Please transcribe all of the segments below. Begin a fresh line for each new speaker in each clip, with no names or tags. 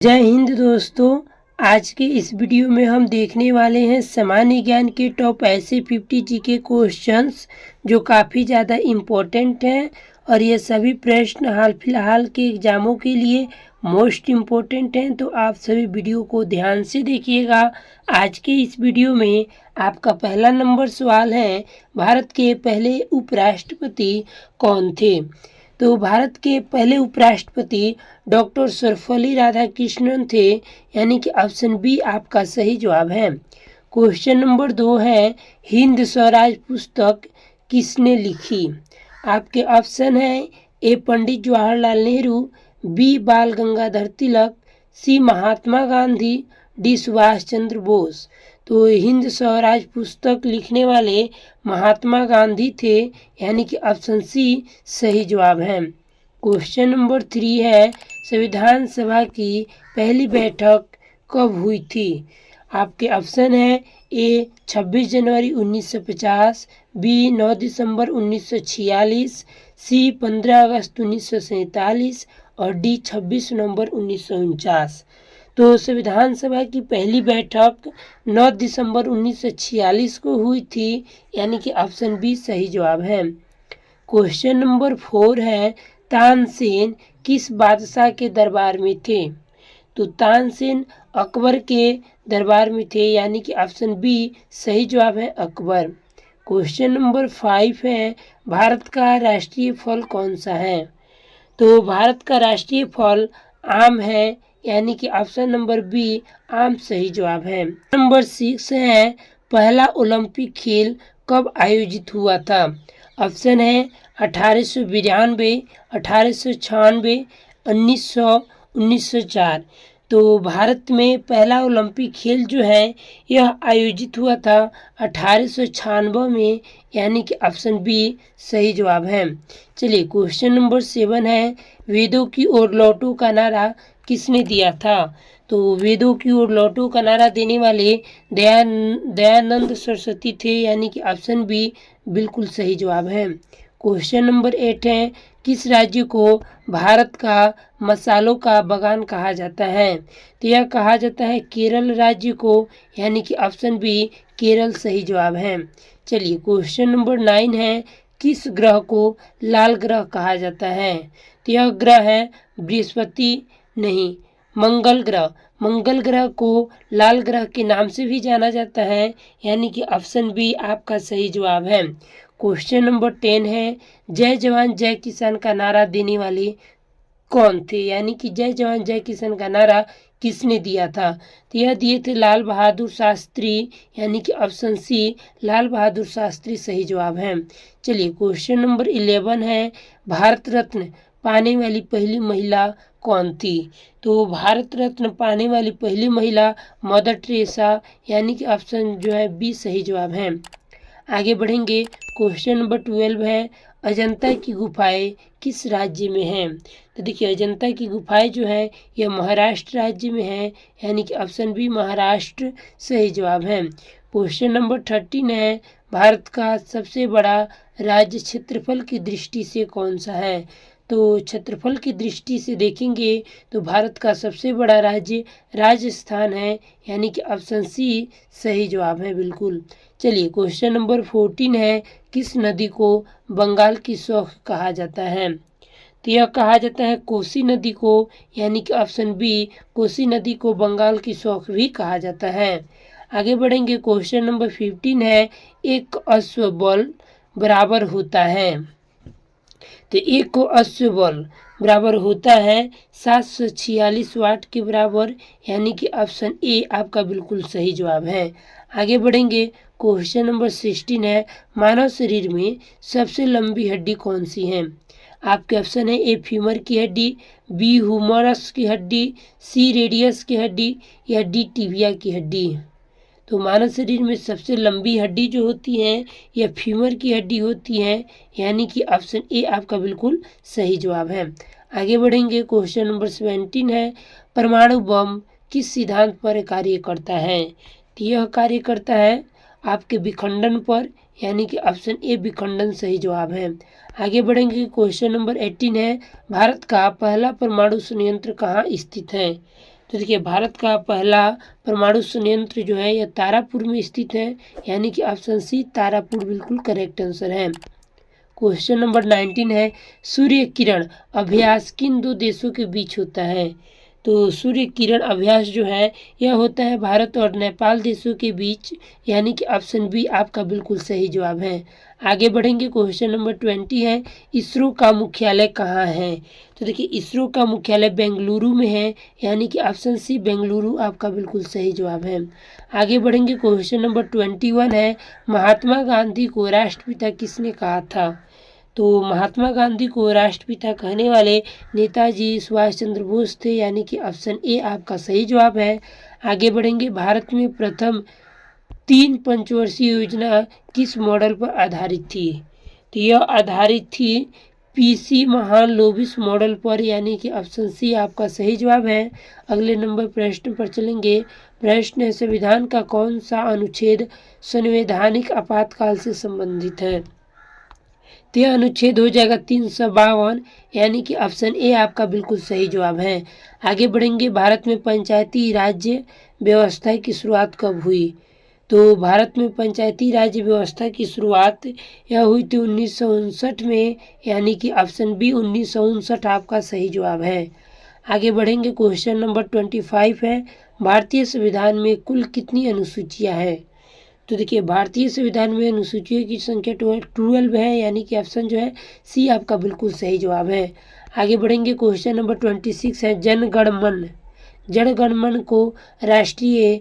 जय हिंद दोस्तों। आज के इस वीडियो में हम देखने वाले हैं सामान्य ज्ञान के टॉप ऐसे 50 जीके क्वेश्चंस जो काफ़ी ज़्यादा इम्पोर्टेंट हैं और ये सभी प्रश्न हाल फिलहाल के एग्ज़ामों के लिए मोस्ट इम्पोर्टेंट हैं। तो आप सभी वीडियो को ध्यान से देखिएगा। आज के इस वीडियो में आपका पहला नंबर सवाल है, भारत के पहले उपराष्ट्रपति कौन थे? तो भारत के पहले उपराष्ट्रपति डॉक्टर सर्वपल्ली राधाकृष्णन थे, यानी कि ऑप्शन बी आपका सही जवाब है। क्वेश्चन नंबर 2 है, हिंद स्वराज पुस्तक किसने लिखी? आपके ऑप्शन है ए पंडित जवाहरलाल नेहरू, बी बाल गंगाधर तिलक, सी महात्मा गांधी, डी सुभाष चंद्र बोस। तो हिंद स्वराज पुस्तक लिखने वाले महात्मा गांधी थे, यानी कि ऑप्शन सी सही जवाब है। क्वेश्चन नंबर 3 है, संविधान सभा की पहली बैठक कब हुई थी? आपके ऑप्शन है ए 26 जनवरी 1950, बी 9 दिसंबर 1946, सी 15 अगस्त 1947 और डी 26 नवंबर 1949। तो संविधान सभा की पहली बैठक 9 दिसंबर 1946 को हुई थी, यानी कि ऑप्शन बी सही जवाब है। क्वेश्चन नंबर 4 है, तानसेन किस बादशाह के दरबार में थे? तो तानसेन अकबर के दरबार में थे, यानी कि ऑप्शन बी सही जवाब है अकबर। क्वेश्चन नंबर 5 है, भारत का राष्ट्रीय फल कौन सा है? तो भारत का राष्ट्रीय फल आम है, यानी कि ऑप्शन नंबर बी आम सही जवाब है। नंबर 6 है, पहला ओलंपिक खेल कब आयोजित हुआ था? ऑप्शन है 1892, 1896, 1904। तो भारत में पहला ओलंपिक खेल जो है यह आयोजित हुआ था 1896 में, यानी कि ऑप्शन बी सही जवाब है। चलिए क्वेश्चन नंबर 7 है, वेदों की ओर लौटो का नारा किसने दिया था? तो वेदों की ओर लौटो का नारा देने वाले दयानंद सरस्वती थे, यानी कि ऑप्शन बी बिल्कुल सही जवाब है। क्वेश्चन नंबर 8 है, किस राज्य को भारत का मसालों का बागान कहा जाता है? तो यह कहा जाता है केरल राज्य को, यानी कि ऑप्शन बी केरल सही जवाब है। चलिए क्वेश्चन नंबर 9 है, किस ग्रह को लाल ग्रह कहा जाता है? तो यह ग्रह है बृहस्पति नहीं, मंगल ग्रह। मंगल ग्रह को लाल ग्रह के नाम से भी जाना जाता है, यानी कि ऑप्शन बी आपका सही जवाब है। क्वेश्चन नंबर 10 है, जय जवान जय किसान का नारा देने वाले कौन थे? यानी कि जय जवान जय किसान का नारा किसने दिया था? तो यह दिए थे लाल बहादुर शास्त्री, यानी कि ऑप्शन सी लाल बहादुर शास्त्री सही जवाब है। चलिए क्वेश्चन नंबर 11 है, भारत रत्न पाने वाली पहली महिला कौन थी? तो भारत रत्न पाने वाली पहली महिला मदर टेरेसा, यानी कि ऑप्शन जो है बी सही जवाब है। आगे बढ़ेंगे, क्वेश्चन नंबर 12 है, अजंता की गुफाएं किस राज्य में हैं? तो देखिए अजंता की गुफाएं जो है यह महाराष्ट्र राज्य में है, यानी कि ऑप्शन बी महाराष्ट्र सही जवाब है। क्वेश्चन नंबर 13 है, भारत का सबसे बड़ा राज्य क्षेत्रफल की दृष्टि से कौन सा है? तो क्षेत्रफल की दृष्टि से देखेंगे तो भारत का सबसे बड़ा राज्य राजस्थान है, यानी कि ऑप्शन सी सही जवाब है बिल्कुल। चलिए क्वेश्चन नंबर 14 है, किस नदी को बंगाल की शौक कहा जाता है? तो यह कहा जाता है कोसी नदी को, यानी कि ऑप्शन बी कोसी नदी को बंगाल की शौक भी कहा जाता है। आगे बढ़ेंगे, क्वेश्चन नंबर 15 है, एक अश्व बल बराबर होता है? तो एक को अश्व बल बराबर होता है 746 वाट के बराबर, यानी कि ऑप्शन ए आपका बिल्कुल सही जवाब है। आगे बढ़ेंगे, क्वेश्चन नंबर 16 है, मानव शरीर में सबसे लंबी हड्डी कौन सी है? आपके ऑप्शन है ए फीमर की हड्डी, बी हुमरस की हड्डी, सी रेडियस की हड्डी या डी टिबिया की हड्डी। तो मानव शरीर में सबसे लंबी हड्डी जो होती है यह फीमर की हड्डी होती है, यानी कि ऑप्शन ए आपका बिल्कुल सही जवाब है। आगे बढ़ेंगे, क्वेश्चन नंबर 17 है, परमाणु बम किस सिद्धांत पर कार्य करता है? तो यह कार्य करता है आपके विखंडन पर, यानी कि ऑप्शन ए विखंडन सही जवाब है। आगे बढ़ेंगे, क्वेश्चन नंबर 18 है, भारत का पहला परमाणु संयंत्र कहाँ स्थित है? तो देखिए भारत का पहला परमाणु संयंत्र जो है यह तारापुर में स्थित है, यानी कि ऑप्शन सी तारापुर बिल्कुल करेक्ट आंसर है। क्वेश्चन नंबर 19 है, सूर्य किरण अभ्यास किन दो देशों के बीच होता है? तो सूर्य किरण अभ्यास जो है यह होता है भारत और नेपाल देशों के बीच, यानी कि ऑप्शन बी आपका बिल्कुल सही जवाब है। आगे बढ़ेंगे, क्वेश्चन नंबर 20 है, इसरो का मुख्यालय कहाँ है? तो देखिए इसरो का मुख्यालय बेंगलुरु में है, यानी कि ऑप्शन सी बेंगलुरु आपका बिल्कुल सही जवाब है। आगे बढ़ेंगे, क्वेश्चन नंबर 21 है, महात्मा गांधी को राष्ट्रपिता किसने कहा था? तो महात्मा गांधी को राष्ट्रपिता कहने वाले नेताजी सुभाष चंद्र बोस थे, यानी कि ऑप्शन ए आपका सही जवाब है। आगे बढ़ेंगे, भारत में प्रथम 3 पंचवर्षीय योजना किस मॉडल पर आधारित थी? तो यह आधारित थी पीसी महालनोबिस मॉडल पर, यानी कि ऑप्शन सी आपका सही जवाब है। अगले नंबर प्रश्न पर चलेंगे। प्रश्न है, संविधान का कौन सा अनुच्छेद संवैधानिक आपातकाल से संबंधित है? तो यह अनुच्छेद हो जाएगा 352, यानी कि ऑप्शन ए आपका बिल्कुल सही जवाब है। आगे बढ़ेंगे, भारत में पंचायती राज्य व्यवस्था की शुरुआत कब हुई? तो भारत में पंचायती राज्य व्यवस्था की शुरुआत यह हुई थी 1959 में, यानी कि ऑप्शन बी 1959 आपका सही जवाब है। आगे बढ़ेंगे, क्वेश्चन नंबर 25 है, भारतीय संविधान में कुल कितनी अनुसूचियां हैं? तो देखिए भारतीय संविधान में अनुसूचियों की संख्या 12 है, यानी कि ऑप्शन जो है सी आपका बिल्कुल सही जवाब है। आगे बढ़ेंगे, क्वेश्चन नंबर 26 है, जनगण मन को राष्ट्रीय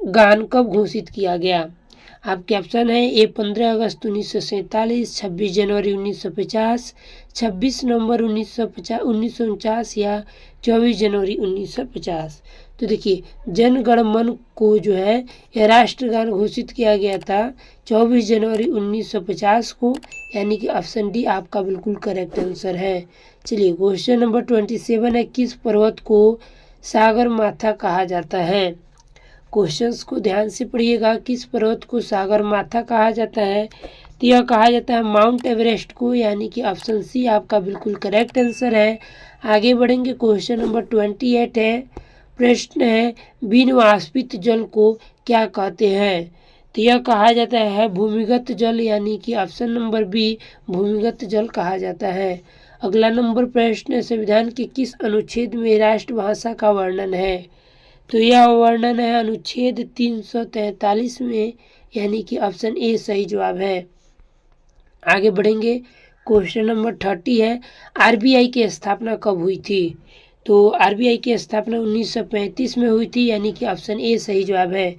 गान कब घोषित किया गया? आपके ऑप्शन है ए 15 अगस्त 1947, 26 जनवरी 1950, 26 नवंबर 1949 या 24 जनवरी 1950। तो देखिए जन गण मन को जो है यह राष्ट्रगान घोषित किया गया था 24 जनवरी 1950 को, यानी कि ऑप्शन डी आपका बिल्कुल करेक्ट आंसर है। चलिए क्वेश्चन नंबर 27 है, किस पर्वत को सागर माथा कहा जाता है? क्वेश्चंस को ध्यान से पढ़िएगा, किस पर्वत को सागर माथा कहा जाता है? तो यह कहा जाता है माउंट एवरेस्ट को, यानी कि ऑप्शन सी आपका बिल्कुल करेक्ट आंसर है। आगे बढ़ेंगे, क्वेश्चन नंबर 28 है, प्रश्न है, बिन वाष्पित जल को क्या कहते हैं? तो यह कहा जाता है भूमिगत जल, यानी कि ऑप्शन नंबर बी भूमिगत जल कहा जाता है। अगला नंबर प्रश्न, संविधान के किस अनुच्छेद में राष्ट्रभाषा का वर्णन है? तो यह वर्णन है अनुच्छेद 343 में, यानी कि ऑप्शन ए सही जवाब है। आगे बढ़ेंगे, क्वेश्चन नंबर 30 है, आरबीआई की स्थापना कब हुई थी? तो आरबीआई की स्थापना 1935 में हुई थी, यानी कि ऑप्शन ए सही जवाब है।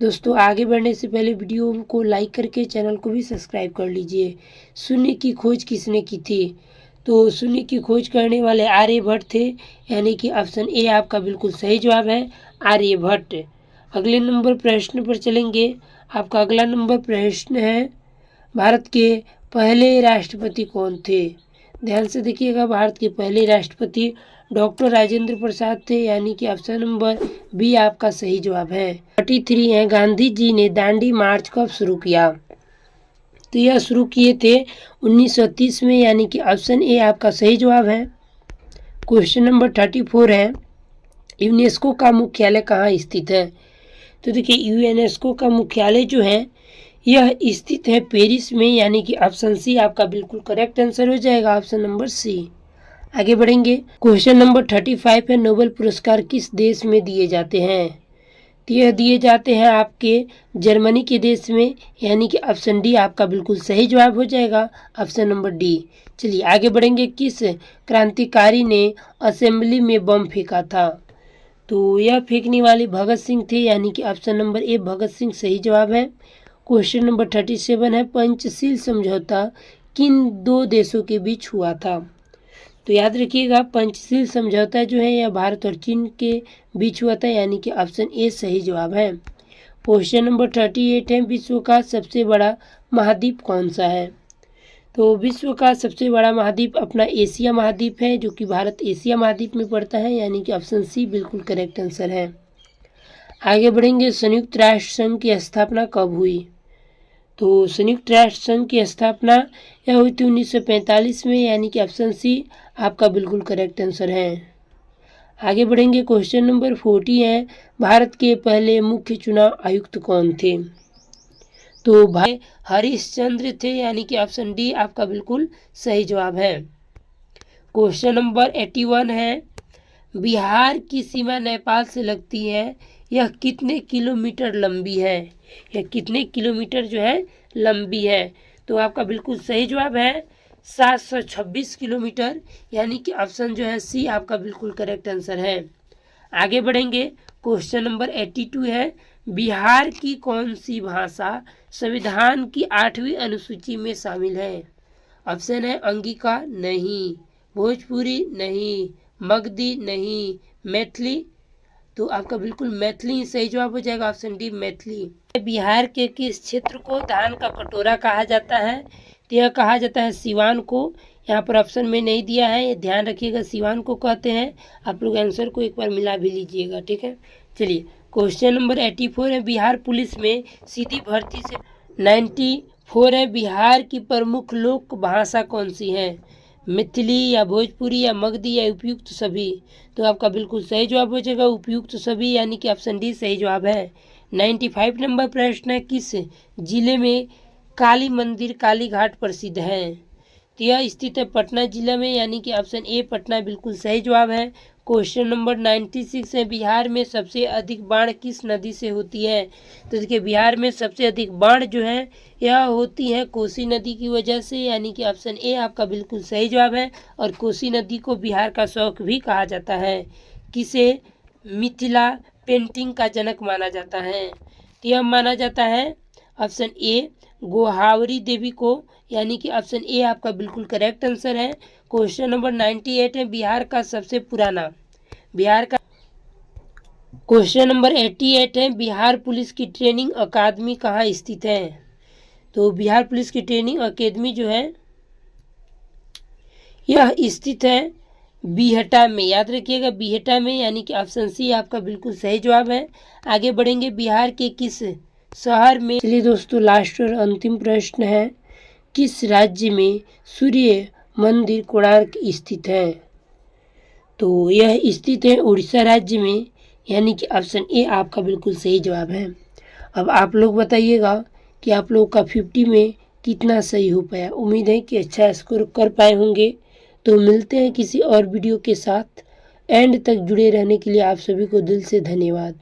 दोस्तों आगे बढ़ने से पहले वीडियो को लाइक करके चैनल को भी सब्सक्राइब कर लीजिए। शून्य की खोज किसने की थी? तो शून्य की खोज करने वाले आर्यभट्ट थे, यानी कि ऑप्शन ए आपका बिल्कुल सही जवाब है, आर्यभट्ट। अगले नंबर प्रश्न पर चलेंगे। आपका अगला नंबर प्रश्न है, भारत के पहले राष्ट्रपति कौन थे? ध्यान से देखिएगा, भारत के पहले राष्ट्रपति डॉक्टर राजेंद्र प्रसाद थे, यानी कि ऑप्शन नंबर बी आपका सही जवाब है। 33 है, गांधी जी ने दांडी मार्च कब शुरू किया? तो यह शुरू किए थे 1930 में, यानी कि ऑप्शन ए आपका सही जवाब है। क्वेश्चन नंबर 34 है, यूनेस्को का मुख्यालय कहाँ स्थित है? तो देखिए यूनेस्को का मुख्यालय जो है यह स्थित है पेरिस में, यानी कि ऑप्शन सी आपका बिल्कुल करेक्ट आंसर हो जाएगा, ऑप्शन नंबर सी। आगे बढ़ेंगे, क्वेश्चन नंबर 35 है, नोबेल पुरस्कार किस देश में दिए जाते हैं? तो यह दिए जाते हैं आपके जर्मनी के देश में, यानी कि ऑप्शन डी आपका बिल्कुल सही जवाब हो जाएगा, ऑप्शन नंबर डी। चलिए आगे बढ़ेंगे, किस क्रांतिकारी ने असेंबली में बम फेंका था? तो यह फेंकने वाले भगत सिंह थे, यानी कि option number A Bhagat Singh सही जवाब है। क्वेश्चन नंबर 37 है, पंचशील समझौता किन दो देशों के बीच हुआ था? तो याद रखिएगा पंचशील समझौता जो है यह भारत और चीन के बीच हुआ था, यानी कि ऑप्शन ए सही जवाब है। क्वेश्चन नंबर 38 है, विश्व का सबसे बड़ा महाद्वीप कौन सा है? तो विश्व का सबसे बड़ा महाद्वीप अपना एशिया महाद्वीप है, जो कि भारत एशिया महाद्वीप में पड़ता है, यानी कि ऑप्शन सी बिल्कुल करेक्ट आंसर है। आगे बढ़ेंगे, संयुक्त राष्ट्र संघ की स्थापना कब हुई? तो संयुक्त राष्ट्र संघ की स्थापना यह हुई थी 1945 में, यानी कि ऑप्शन सी आपका बिल्कुल करेक्ट आंसर है। आगे बढ़ेंगे। क्वेश्चन नंबर 40 है, भारत के पहले मुख्य चुनाव आयुक्त कौन थे? तो भाई हरिश्चंद्र थे, यानी कि ऑप्शन डी आपका बिल्कुल सही जवाब है। क्वेश्चन नंबर 81 है, बिहार की सीमा नेपाल से लगती है, यह कितने किलोमीटर लंबी है? यह कितने किलोमीटर जो है लंबी है? तो आपका बिल्कुल सही जवाब है 726 किलोमीटर, यानी कि ऑप्शन जो है सी आपका बिल्कुल करेक्ट आंसर है। आगे बढ़ेंगे। क्वेश्चन नंबर 82 है, बिहार की कौन सी भाषा संविधान की 8वीं अनुसूची में शामिल है? ऑप्शन है अंगिका नहीं, भोजपुरी नहीं, मगधी नहीं, मैथिली। तो आपका बिल्कुल मैथिली ही सही जवाब हो जाएगा, ऑप्शन डी मैथिली। बिहार के किस क्षेत्र को धान का कटोरा कहा जाता है? तो यह कहा जाता है सिवान को। यहाँ पर ऑप्शन में नहीं दिया है, ये ध्यान रखिएगा, सिवान को कहते हैं। आप लोग आंसर को एक बार मिला भी लीजिएगा, ठीक है। चलिए क्वेश्चन नंबर 84 है, बिहार पुलिस में सीधी भर्ती से 94 है, बिहार की प्रमुख लोक भाषा कौन सी है? मिथिली या भोजपुरी या मगधी या उपयुक्त सभी? तो आपका बिल्कुल सही जवाब हो जाएगा उपयुक्त सभी, यानी कि ऑप्शन डी सही जवाब है। 95 नंबर प्रश्न है, किस जिले में काली मंदिर काली घाट प्रसिद्ध है? तो यह स्थित है पटना जिला में, यानी कि ऑप्शन ए पटना बिल्कुल सही जवाब है। क्वेश्चन नंबर 96 है, बिहार में सबसे अधिक बाढ़ किस नदी से होती है? तो देखिए बिहार में सबसे अधिक बाढ़ जो है यह होती है कोसी नदी की वजह से, यानी कि ऑप्शन ए आपका बिल्कुल सही जवाब है। और कोसी नदी को बिहार का शौक भी कहा जाता है। किसे मिथिला पेंटिंग का जनक माना जाता है? तो यह माना जाता है ऑप्शन ए गोहावरी देवी को, यानी कि ऑप्शन ए आपका बिल्कुल करेक्ट आंसर है। क्वेश्चन नंबर 98 है, बिहार का सबसे पुराना बिहार का क्वेश्चन नंबर 88 है, बिहार पुलिस की ट्रेनिंग अकादमी कहाँ स्थित है? तो बिहार पुलिस की ट्रेनिंग अकेडमी जो है यह स्थित है बीहटा में, याद रखिएगा बीहटा में, यानी कि ऑप्शन सी आपका बिल्कुल सही जवाब है। आगे बढ़ेंगे। बिहार के किस शहर में, चलिए दोस्तों लास्ट और अंतिम प्रश्न है, किस राज्य में सूर्य मंदिर कोणार्क स्थित है? तो यह स्थित है उड़ीसा राज्य में, यानी कि ऑप्शन ए आपका बिल्कुल सही जवाब है। अब आप लोग बताइएगा कि आप लोग का 50 में कितना सही हो पाया। उम्मीद है कि अच्छा स्कोर कर पाए होंगे। तो मिलते हैं किसी और वीडियो के साथ। एंड तक जुड़े रहने के लिए आप सभी को दिल से धन्यवाद।